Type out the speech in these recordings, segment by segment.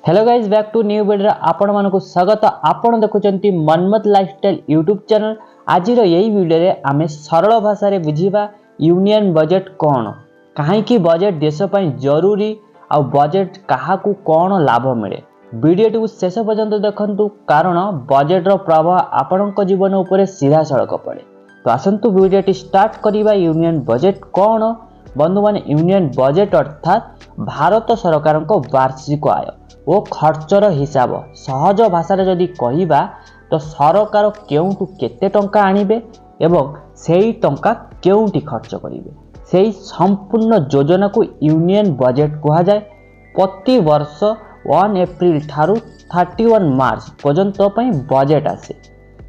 Hello guys back to new video आपण मानक स्वागत। आपण देखुचंती मनमत लाइफस्टाइल यूट्यूब चैनल। आज यही वीडियो रे आमे सरल भाषा रे बुझीबा यूनियन बजेट कौन, कहीं बजेट देश पई जरूरी आ बजेट काहाकू कौन लाभ मिले। वीडियो शेष पर्यंत देखंतु कारण बजेट रो प्रभाव आपणक जीवन उपरे सीधा सड़क पड़े। तो आसंतु वीडियो स्टार्ट करिबा। यूनियन बजेट कौन बंधु माने, यूनियन बजेट अर्थात भारत सरकार को वार्षिक आय ओ खर्चर हिसाब। सहज भाषा रे जदि कहिबा तो सरकार केउटू केते टंका आनिबे एवं सेई टंका केउटी खर्च करिवे, सेई संपूर्ण योजना को यूनियन बजेट कहा जाए। प्रति वर्ष 1 एप्रिल ठारू 31 मार्च पर्यंत पई बजेट आसे।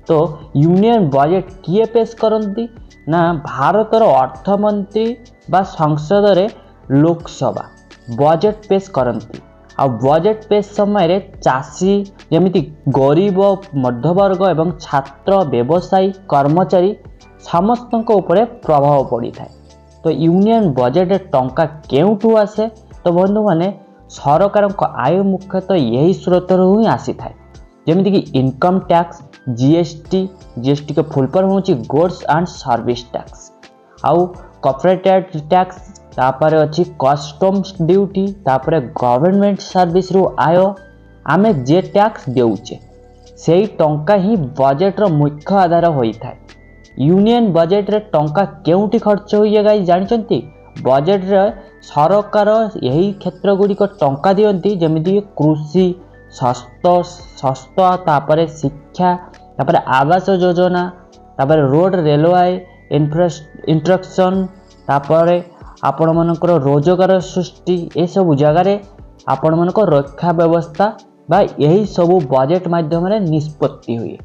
तो यूनियन बजेट किए पेश करती ना भारतर अर्थमंत्री बा संसद रे लोकसभा बजेट पेश करती। आ बजेट पेश समय रे चाषी जमिति गरीब मध्यवर्ग एवं छात्र व्यवसायी कर्मचारी समस्त उपरे प्रभाव पड़ी थाए। तो यूनियन बजेट टंका केउठू आसे तो बंधु माने सरकार आय मुख्यतः यही स्रोत ही आसी थाए। जमिति कि इनकम टैक्स, जीएसटी के फुल फॉर्म होची गुड्स एंड सर्विस टैक्स, आउ कॉर्पोरेट टैक्स, तापर अच्छी कस्टम्स ड्यूटी, तापर गवर्नमेंट सर्विस रु आय आमे जे टैक्स देउचे सेही टंका ही बजेट रो मुख्य आधार होई थाए। यूनियन बजेट रे टंका केउटी खर्च होइए गाइस जानचंती? बजेट रे सरकार यही क्षेत्र गुडी को टंका दियंती, जेमिति कृषि, स्वास्थ्य, तापर शिक्षा, तापर आवास योजना, तापर रोड रेलवे इंफ्रास्ट्रक्चर, तापर आपण मानकर रोजगार सृष्टि, ए सब जगार आपण मानकर रक्षा व्यवस्था बा यही सब बजेट माध्यम रे निष्पत्ति हुए।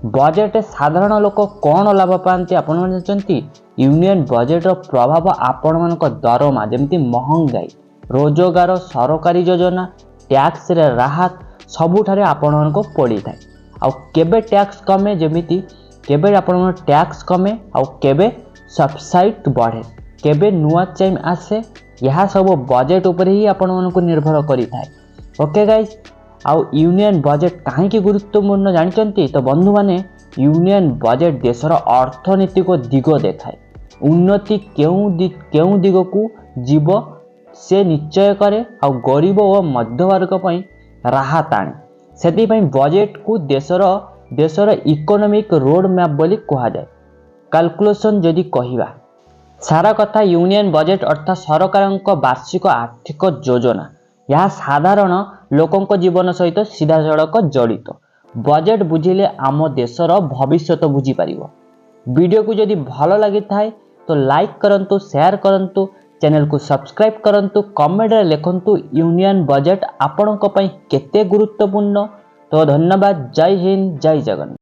बजेट साधारण लोक कौन लाभ पाती आपण जानते? यूनियन बजेट रो प्रभाव आपण मानक दरमा जेमती महंगाई, रोजगार, सरकारी योजना, टैक्स रे राहत सबुठारे आपण मानक पड़ी थाए। आ केबे टैक्स कमे, जेमिति केबे आपण टैक्स कमे आ केबे सब्सिडी बढ़े, केबे नुआ चेंज आसे, यह सब बजेट उपर ही आपण मानक निर्भर करि थाए। ओके गाइस, आउ यूनियन बजेट कहीं गुरुत्वपूर्ण जानते? तो बंधु माने यूनियन बजेट देशर अर्थनीति को दिग देखाए। उन्नति केउ दिग को जीव से निश्चय करे आ गरीब और मध्यवर्ग पई राहत आने। सेति पई बजेट को देशर इकोनॉमिक रोड मैप बोली कहा जाए। कैलकुलेशन जदि कहिबा सारा कथा, यूनियन बजेट अर्थात सरकार वार्षिक आर्थिक योजना, यह साधारण लोकों जीवन सहित सीधा सड़क जड़ित। बजेट बुझिले आम देशर भविष्य बुझी पारिबो। वीडियो को जदि भल लगी थाए तो लाइक करंतु, शेयर करंतु, चैनल को सब्सक्राइब करंतु, कमेंट रे लिखंतु यूनियन बजेट आपणक पई केते गुरुत्वपूर्ण। तो धन्यवाद। जय हिंद, जय जगन्नाथ।